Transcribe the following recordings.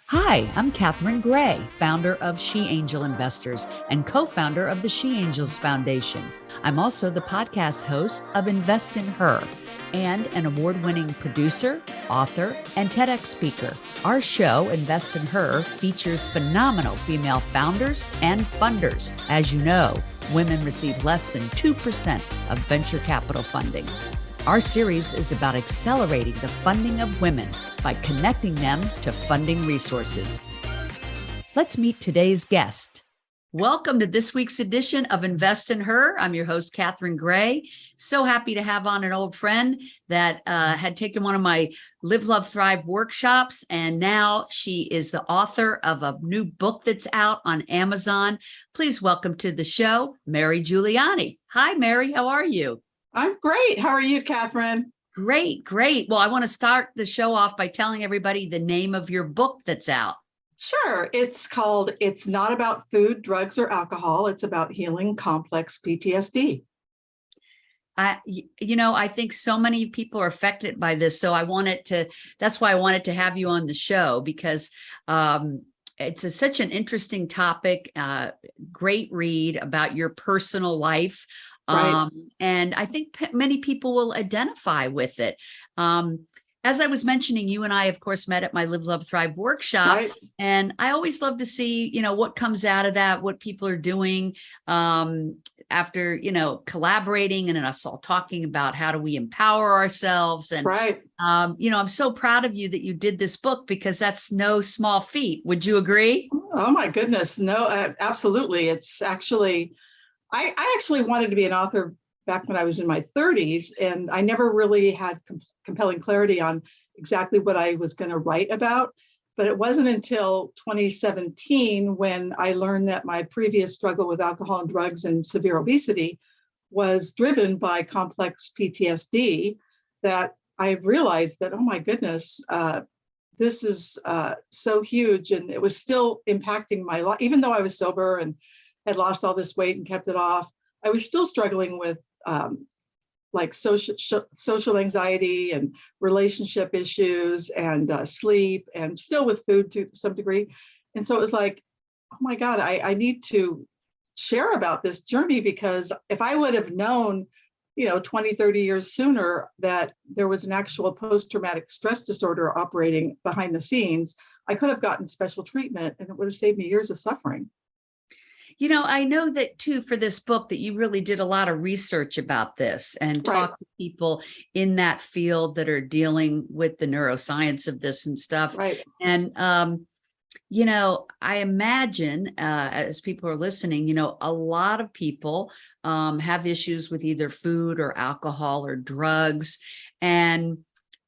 Hi, I'm Catherine Gray, founder of She Angel Investors and co-founder of the She Angels Foundation. I'm also the podcast host of Invest in Her and an award-winning producer, author, and TEDx speaker. Our show, Invest in Her, features phenomenal female founders and funders. As you know, women receive less than 2% of venture capital funding. Our series is about accelerating the funding of women by connecting them to funding resources. Let's meet today's guest. Welcome to this week's edition of Invest in Her. I'm your host, Catherine Gray. So happy to have on an old friend that had taken one of my Live, Love, Thrive workshops, and now she is the author of a new book that's out on Amazon. Please welcome to the show, Mary Giuliani. Hi, Mary. How are you? I'm great. How are you, Catherine? Great. Well, I want to start the show off by telling everybody the name of your book that's out. Sure. It's called It's Not About Food, Drugs, or Alcohol. It's about healing complex PTSD. I think so many people are affected by this. So that's why I wanted to have you on the show, because it's such an interesting topic, great read about your personal life. Right. And I think many people will identify with it. As I was mentioning, you and I, of course, met at my Live, Love, Thrive workshop. Right. And I always love to see, what comes out of that, what people are doing after, collaborating and us all talking about how do we empower ourselves. And, right. I'm so proud of you that you did this book, because that's no small feat. Would you agree? Oh, my goodness. No, absolutely. It's actually, I actually wanted to be an author back when I was in my 30s, and I never really had compelling clarity on exactly what I was going to write about. But it wasn't until 2017 when I learned that my previous struggle with alcohol and drugs and severe obesity was driven by complex PTSD that I realized that, oh my goodness, this is so huge. And it was still impacting my life. Even though I was sober and had lost all this weight and kept it off, I was still struggling with social anxiety and relationship issues and sleep, and still with food to some degree. And so it was like, oh my God, I need to share about this journey, because if I would have known, 20, 30 years sooner that there was an actual post-traumatic stress disorder operating behind the scenes, I could have gotten special treatment, and it would have saved me years of suffering. I know that too, for this book, that you really did a lot of research about this and talked to people in that field that are dealing with the neuroscience of this and stuff. Right. And, I imagine as people are listening, a lot of people have issues with either food or alcohol or drugs. And,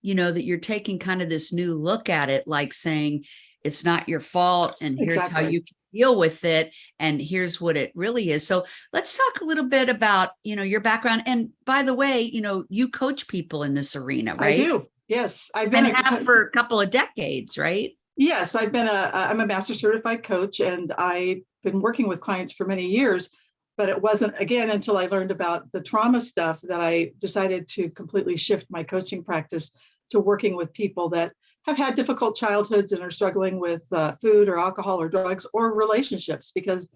that you're taking kind of this new look at it, like saying, it's not your fault, and here's Exactly. how you can deal with it, and here's what it really is. So let's talk a little bit about, your background. And by the way, you coach people in this arena, right? I do. Yes. I've been for a couple of decades, right? Yes, I'm a master certified coach, and I've been working with clients for many years, but it wasn't, again, until I learned about the trauma stuff that I decided to completely shift my coaching practice to working with people that have had difficult childhoods and are struggling with food or alcohol or drugs or relationships. Because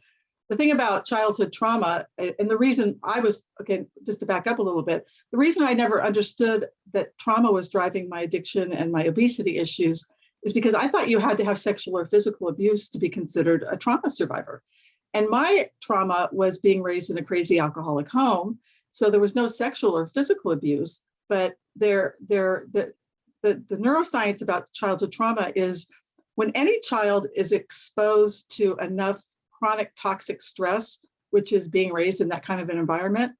the thing about childhood trauma, and the reason I was, again, just to back up a little bit, the reason I never understood that trauma was driving my addiction and my obesity issues is because I thought you had to have sexual or physical abuse to be considered a trauma survivor. And my trauma was being raised in a crazy alcoholic home. So there was no sexual or physical abuse, but the neuroscience about childhood trauma is when any child is exposed to enough chronic toxic stress, which is being raised in that kind of an environment,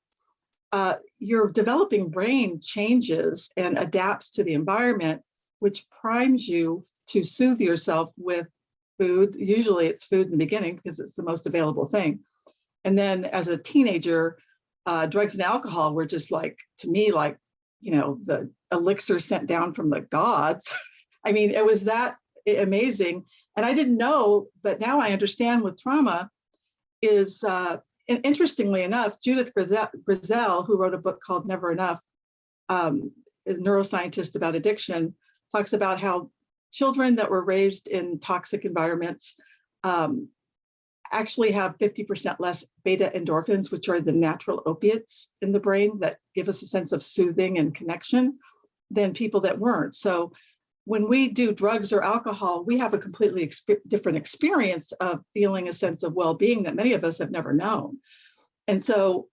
your developing brain changes and adapts to the environment, which primes you to soothe yourself with food. Usually it's food in the beginning because it's the most available thing. And then as a teenager, drugs and alcohol were just like, to me, like, the elixir sent down from the gods. I mean, it was that amazing. And I didn't know, but now I understand with trauma is, and interestingly enough, Judith Grisel, who wrote a book called Never Enough, is a neuroscientist about addiction, talks about how children that were raised in toxic environments actually have 50% less beta endorphins, which are the natural opiates in the brain that give us a sense of soothing and connection, than people that weren't. So when we do drugs or alcohol, we have a completely different experience of feeling a sense of well-being that many of us have never known. And so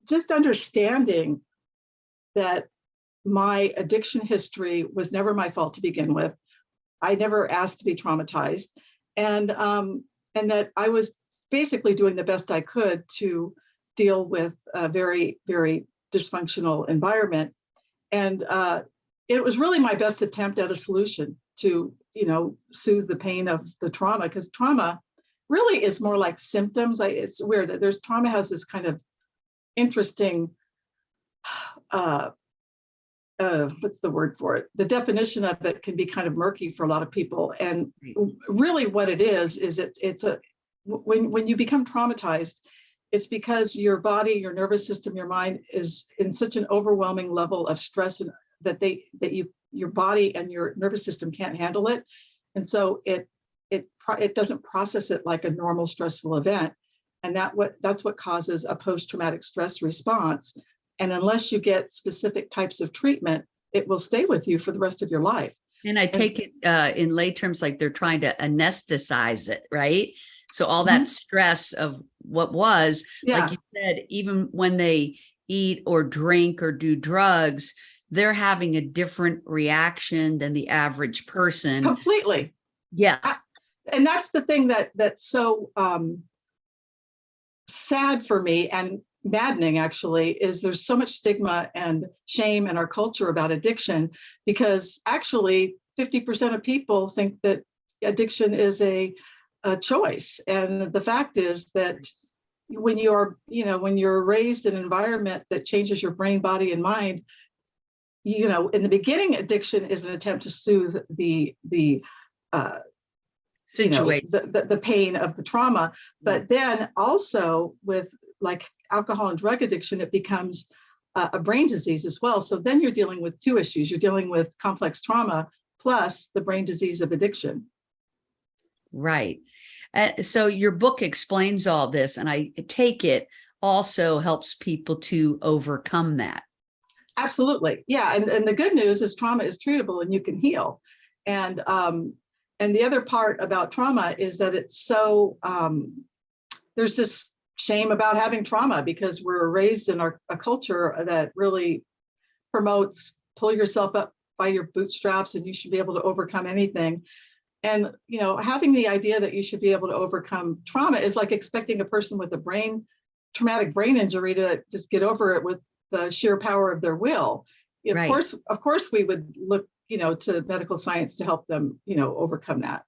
just understanding that my addiction history was never my fault to begin with. I never asked to be traumatized. And that I was basically doing the best I could to deal with a very, very dysfunctional environment. And it was really my best attempt at a solution to, soothe the pain of the trauma, because trauma really is more like symptoms. It's weird that trauma has this kind of interesting, what's the word for it? The definition of it can be kind of murky for a lot of people. And really what it is when you become traumatized, it's because your body, your nervous system, your mind is in such an overwhelming level of stress and your body and your nervous system can't handle it. And so it doesn't process it like a normal stressful event. And that's what causes a post-traumatic stress response. And unless you get specific types of treatment, it will stay with you for the rest of your life. And I take it in lay terms, like they're trying to anesthetize it, right? So all that stress of what was, like you said, even when they eat or drink or do drugs, they're having a different reaction than the average person. Completely. Yeah. And that's the thing that's so sad for me and maddening, actually, is there's so much stigma and shame in our culture about addiction, because actually 50% of people think that addiction is a choice. And the fact is that when you're raised in an environment that changes your brain, body, and mind, in the beginning, addiction is an attempt to soothe the situation, the pain of the trauma. But then also with like alcohol and drug addiction, it becomes a brain disease as well. So then you're dealing with two issues. You're dealing with complex trauma plus the brain disease of addiction. Right. So your book explains all this, and I take it also helps people to overcome that. Absolutely. Yeah. And the good news is trauma is treatable and you can heal. And the other part about trauma is that it's so, there's this shame about having trauma because we're raised in a culture that really promotes pull yourself up by your bootstraps and you should be able to overcome anything. And, having the idea that you should be able to overcome trauma is like expecting a person with a traumatic brain injury to just get over it with the sheer power of their will. Of course, we would look, to medical science to help them, overcome that.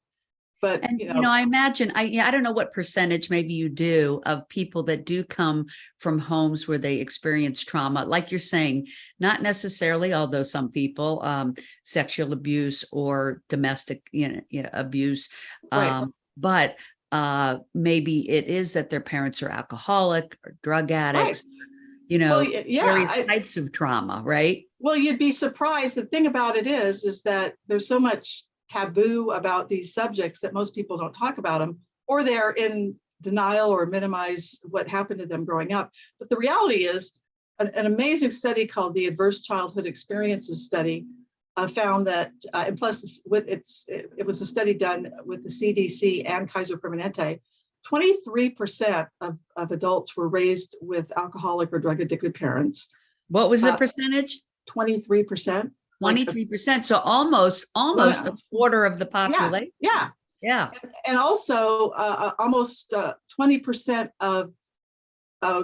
But, I imagine, I don't know what percentage maybe you do of people that do come from homes where they experience trauma, like you're saying, not necessarily, although some people, sexual abuse or domestic, abuse, right. But maybe it is that their parents are alcoholic or drug addicts, right. various types of trauma, right? Well, you'd be surprised. The thing about it is that there's so much taboo about these subjects that most people don't talk about them, or they're in denial or minimize what happened to them growing up. But the reality is an amazing study called the Adverse Childhood Experiences Study found that, and plus it was a study done with the CDC and Kaiser Permanente, 23% of adults were raised with alcoholic or drug addicted parents. What was the percentage? 23%. 23%. So almost a quarter of the population. Yeah. And also almost 20% of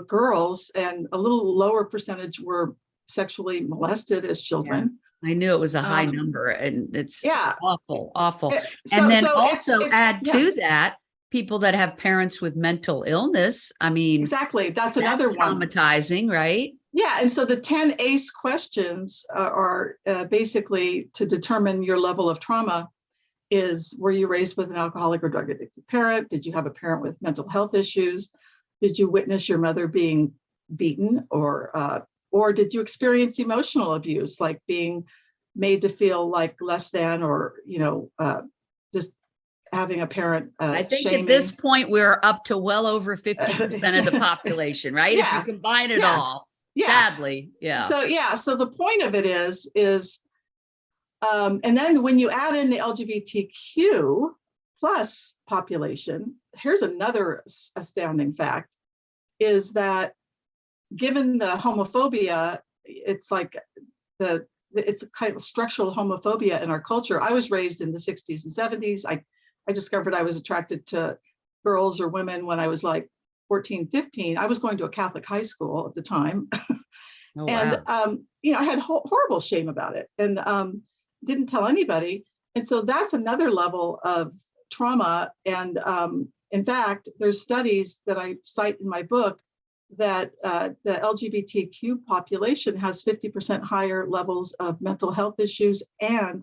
girls and a little lower percentage were sexually molested as children. Yeah. I knew it was a high number, and it's awful. And then add to that people that have parents with mental illness. I mean, exactly. That's another one. Traumatizing, right? Yeah. And so the 10 ACE questions are basically to determine your level of trauma is, were you raised with an alcoholic or drug addicted parent? Did you have a parent with mental health issues? Did you witness your mother being beaten, or did you experience emotional abuse, like being made to feel like less than, or, just having a parent I think shaming. at this point, we're up to well over 50% of the population, right? Yeah, If you combine it yeah, all, yeah. sadly, yeah. So the point of it is, and then when you add in the LGBTQ plus population, here's another astounding fact, is that given the homophobia, it's like it's kind of structural homophobia in our culture. I was raised in the 60s and 70s. I discovered I was attracted to girls or women when I was like 14, 15. I was going to a Catholic high school at the time. Oh, And, wow. I had horrible shame about it, and didn't tell anybody. And so that's another level of trauma. And in fact, there's studies that I cite in my book that the LGBTQ population has 50% higher levels of mental health issues and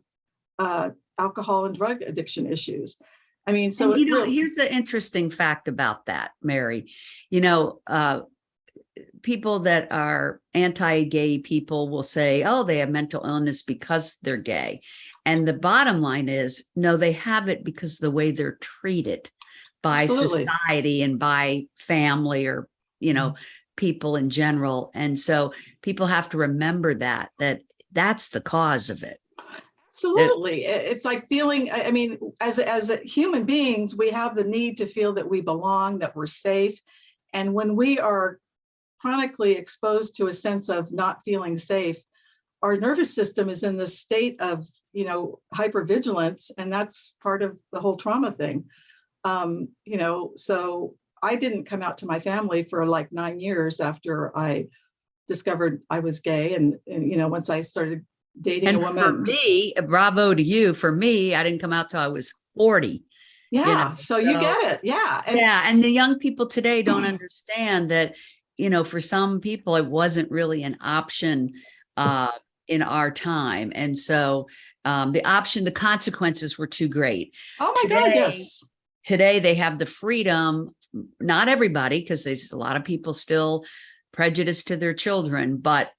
alcohol and drug addiction issues. I mean, so here's the interesting fact about that, Mary. People that are anti-gay people will say, oh, they have mental illness because they're gay. And the bottom line is, no, they have it because of the way they're treated by society and by family, or, people in general. And so people have to remember that's the cause of it. Absolutely. It's like feeling, I mean, as human beings, we have the need to feel that we belong, that we're safe. And when we are chronically exposed to a sense of not feeling safe, our nervous system is in this state of, hypervigilance, and that's part of the whole trauma thing. So I didn't come out to my family for like 9 years after I discovered I was gay. And once I started dating a woman. For me, bravo to you. For me, I didn't come out till I was 40. Yeah. So you get it. Yeah. And the young people today don't understand that, for some people, it wasn't really an option in our time. And so the consequences were too great. Oh my God, yes. Today they have the freedom, not everybody, because there's a lot of people still prejudiced to their children, but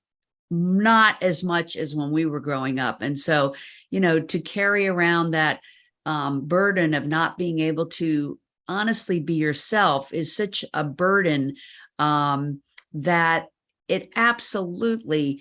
not as much as when we were growing up. And so, to carry around that burden of not being able to honestly be yourself is such a burden that it absolutely,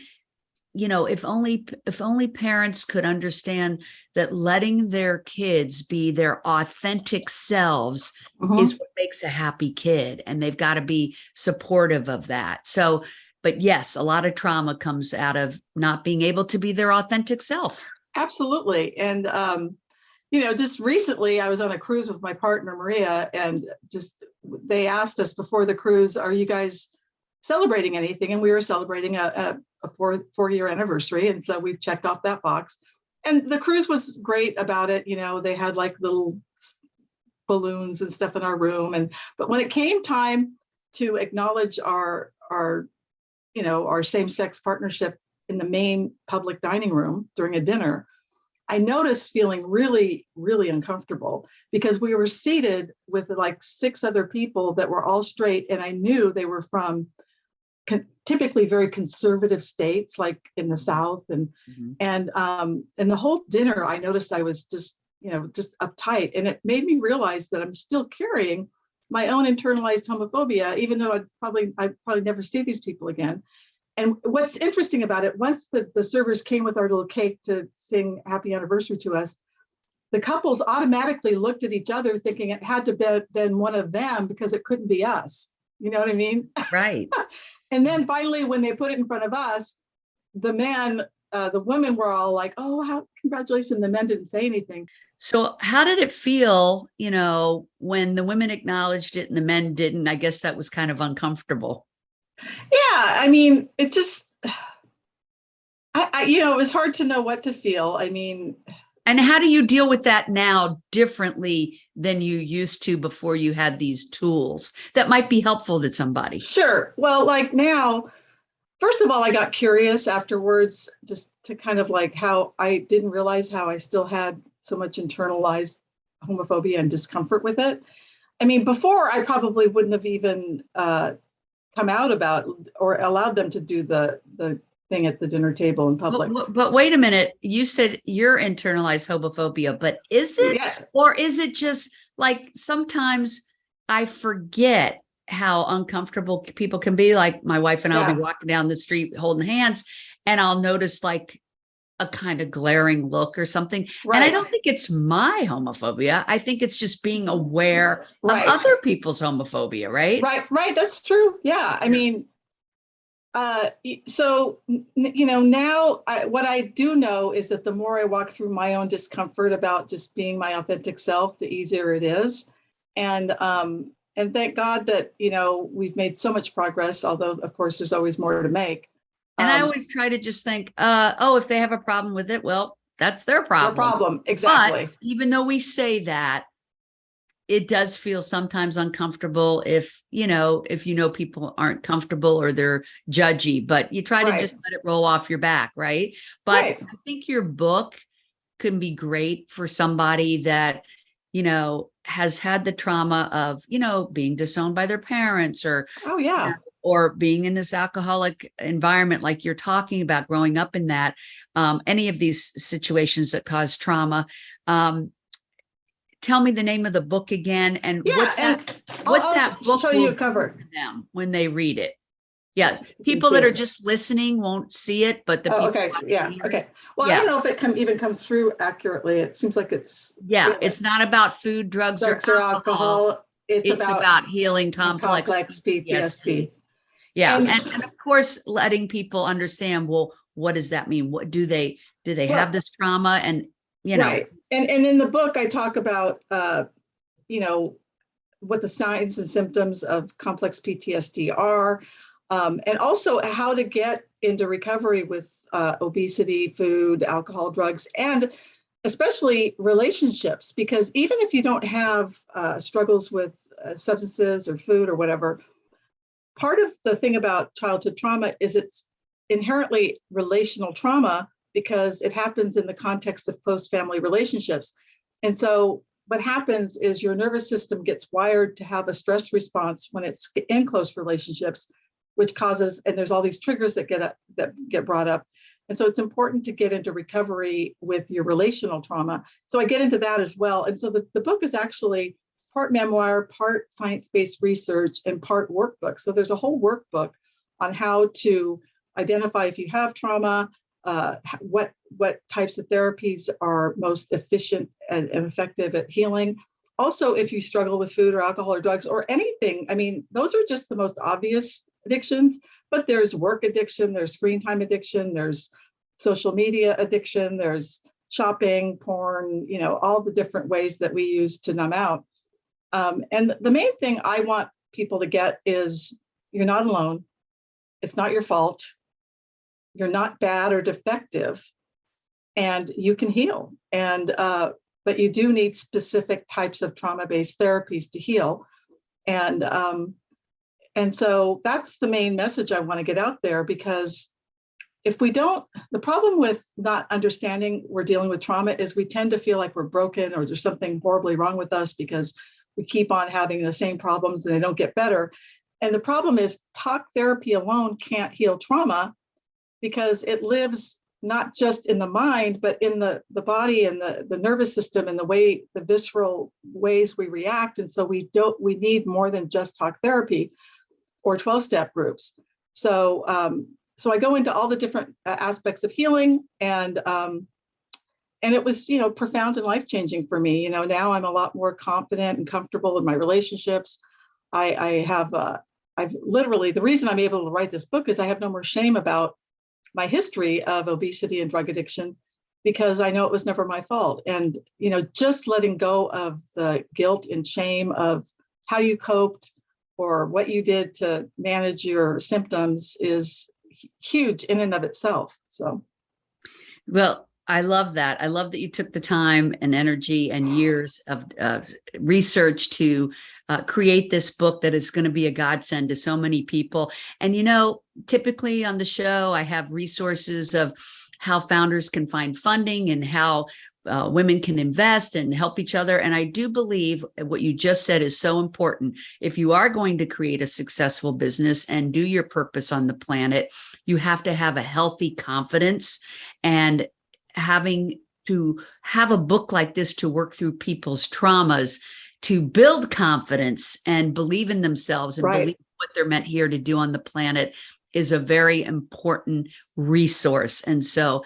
if only parents could understand that letting their kids be their authentic selves is what makes a happy kid, and they've got to be supportive of that. So, but yes, a lot of trauma comes out of not being able to be their authentic self. Absolutely. And, just recently I was on a cruise with my partner, Maria, and they asked us before the cruise, are you guys celebrating anything? And we were celebrating a 4-year anniversary. And so we've checked off that box. And the cruise was great about it. They had like little balloons and stuff in our room. But when it came time to acknowledge our same-sex partnership in the main public dining room during a dinner, I noticed feeling really, really uncomfortable, because we were seated with like 6 other people that were all straight. And I knew they were from typically very conservative states, like in the South. And the whole dinner, I noticed I was just uptight. And it made me realize that I'm still carrying my own internalized homophobia, even though I probably never see these people again. And what's interesting about it, once the servers came with our little cake to sing happy anniversary to us, the couples automatically looked at each other thinking it had to be been one of them, because it couldn't be us. You know what I mean? Right. And then finally, when they put it in front of us, the women were all like, oh, how congratulations. The men didn't say anything. So how did it feel, when the women acknowledged it and the men didn't? I guess that was kind of uncomfortable. Yeah, I mean, it just, it was hard to know what to feel. I mean. And how do you deal with that now differently than you used to before you had these tools that might be helpful to somebody? Sure. Well, like now, first of all, I got curious afterwards, just to kind of like how I didn't realize how I still had so much internalized homophobia and discomfort with it. I mean, before I probably wouldn't have even come out about or allowed them to do the thing at the dinner table in public. But wait a minute. You said you're internalized homophobia, but is it, Yeah. or is it just like sometimes I forget how uncomfortable people can be? Like my wife and I'll be walking down the street holding hands, and I'll notice like a kind of glaring look or something. Right. And I don't think it's my homophobia. I think it's just being aware Right. of other people's homophobia, right? Right. That's true. Yeah. I mean, so, now what I do know is that the more I walk through my own discomfort about just being my authentic self, the easier it is. And thank God that, we've made so much progress, although of course there's always more to make. And I always try to just think, if they have a problem with it, well, that's their problem. Their problem, exactly. But even though we say that, it does feel sometimes uncomfortable if people aren't comfortable or they're judgy, but you try to just let it roll off your back, right? But I think your book can be great for somebody that, has had the trauma of, being disowned by their parents or, or being in this alcoholic environment, like you're talking about, growing up in that, any of these situations that cause trauma. Tell me the name of the book again, and what's that book show you a cover to them when they read it. Yes, people that are just listening won't see it, but the people. Okay, okay. Well, I don't know if it even comes through accurately. It seems like it's. Yeah, it's not about food, drugs or alcohol. It's about healing complex PTSD. Yeah, and of course, letting people understand. Well, what does that mean? What do they have this trauma? And right. And in the book, I talk about, what the signs and symptoms of complex PTSD are, and also how to get into recovery with obesity, food, alcohol, drugs, and especially relationships. Because even if you don't have struggles with substances or food or whatever, part of the thing about childhood trauma is it's inherently relational trauma, because it happens in the context of post-family relationships. And so what happens is your nervous system gets wired to have a stress response when it's in close relationships, which causes, and there's all these triggers that get brought up. And so it's important to get into recovery with your relational trauma. So I get into that as well. And so the book is actually part memoir, part science-based research, and part workbook. So there's a whole workbook on how to identify if you have trauma, what types of therapies are most efficient and effective at healing. Also, if you struggle with food or alcohol or drugs or anything, I mean, those are just the most obvious addictions, but there's work addiction, there's screen time addiction, there's social media addiction, there's shopping, porn, all the different ways that we use to numb out. And the main thing I want people to get is you're not alone. It's not your fault. You're not bad or defective, and you can heal. And but you do need specific types of trauma-based therapies to heal. And so that's the main message I want to get out there, because if we don't, the problem with not understanding we're dealing with trauma is we tend to feel like we're broken or there's something horribly wrong with us because we keep on having the same problems and they don't get better. And the problem is talk therapy alone can't heal trauma, because it lives not just in the mind, but in the body and the nervous system and the visceral ways we react. And so we need more than just talk therapy or 12-step groups. So I go into all the different aspects of healing, and it was, profound and life-changing for me. Now I'm a lot more confident and comfortable in my relationships. I've literally, the reason I'm able to write this book is I have no more shame about my history of obesity and drug addiction, because I know it was never my fault. And, just letting go of the guilt and shame of how you coped or what you did to manage your symptoms is huge in and of itself. So. Well, I love that. I love that you took the time and energy and years of research to create this book that is going to be a godsend to so many people. And, typically on the show, I have resources of how founders can find funding and how women can invest and help each other. And I do believe what you just said is so important. If you are going to create a successful business and do your purpose on the planet, you have to have a healthy confidence, and having to have a book like this to work through people's traumas, to build confidence and believe in themselves and Right. believe what they're meant here to do on the planet is a very important resource. And so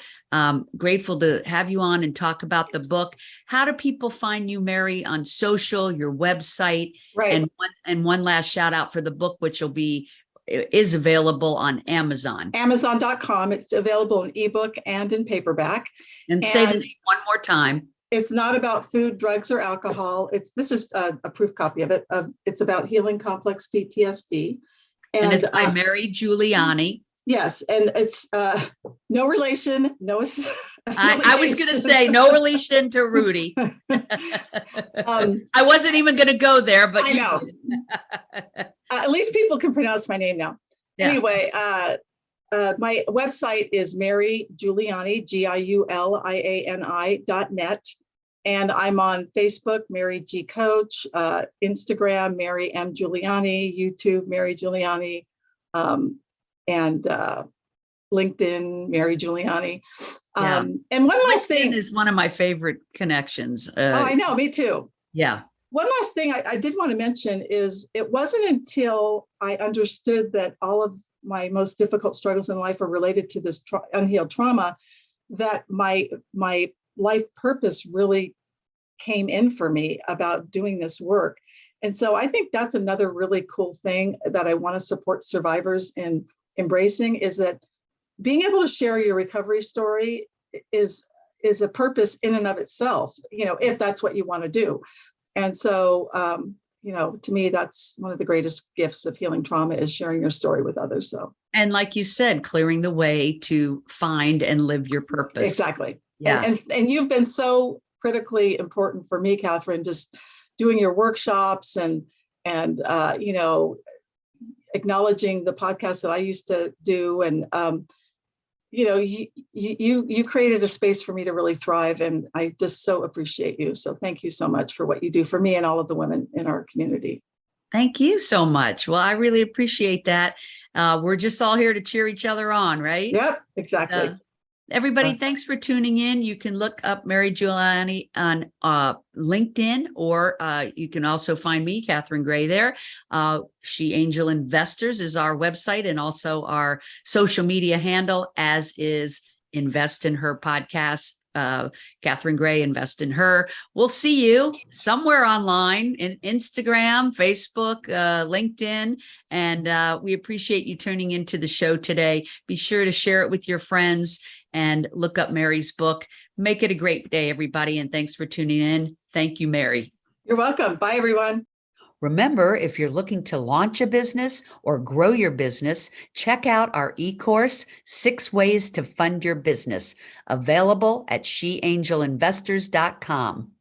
grateful to have you on and talk about the book. How do people find you, Mary, on social, your website? Right. And one last shout out for the book, which is available on Amazon. Amazon.com. It's available in ebook and in paperback. And say the name one more time. It's not about food, drugs, or alcohol. This is a proof copy of it. It's about healing complex PTSD. And it's by Mary Giuliani. Yes, and it's no relation, no. I was going to say no relation to Rudy. I wasn't even going to go there, but I know. At least people can pronounce my name now. Yeah. Anyway, my website is Mary Giuliani, GIULIANI.net. And I'm on Facebook, Mary G Coach, Instagram, Mary M Giuliani, YouTube, Mary Giuliani, and LinkedIn, Mary Giuliani. And one last thing is one of my favorite connections. I know, me too. Yeah. One last thing I did want to mention is it wasn't until I understood that all of my most difficult struggles in life are related to this unhealed trauma that my life purpose really came in for me about doing this work. And so I think that's another really cool thing that I want to support survivors in embracing, is that being able to share your recovery story is a purpose in and of itself, if that's what you want to do. And so, to me, that's one of the greatest gifts of healing trauma, is sharing your story with others. So, and like you said, clearing the way to find and live your purpose. Exactly. Yeah. And you've been so critically important for me, Catherine, just doing your workshops and acknowledging the podcast that I used to do. And, you created a space for me to really thrive. And I just so appreciate you. So thank you so much for what you do for me and all of the women in our community. Thank you so much. Well, I really appreciate that. We're just all here to cheer each other on, right? Yep, exactly. Everybody, thanks for tuning in. You can look up Mary Giuliani on LinkedIn, or you can also find me, Catherine Gray, there. She Angel Investors is our website, and also our social media handle, as is Invest in Her podcast. Catherine Gray, Invest in Her. We'll see you somewhere online in Instagram, Facebook, LinkedIn, and we appreciate you tuning into the show today. Be sure to share it with your friends and look up Mary's book. Make it a great day, everybody, and thanks for tuning in. Thank you, Mary. You're welcome. Bye, everyone. Remember, if you're looking to launch a business or grow your business, check out our e-course, 6 Ways to Fund Your Business, available at sheangelinvestors.com.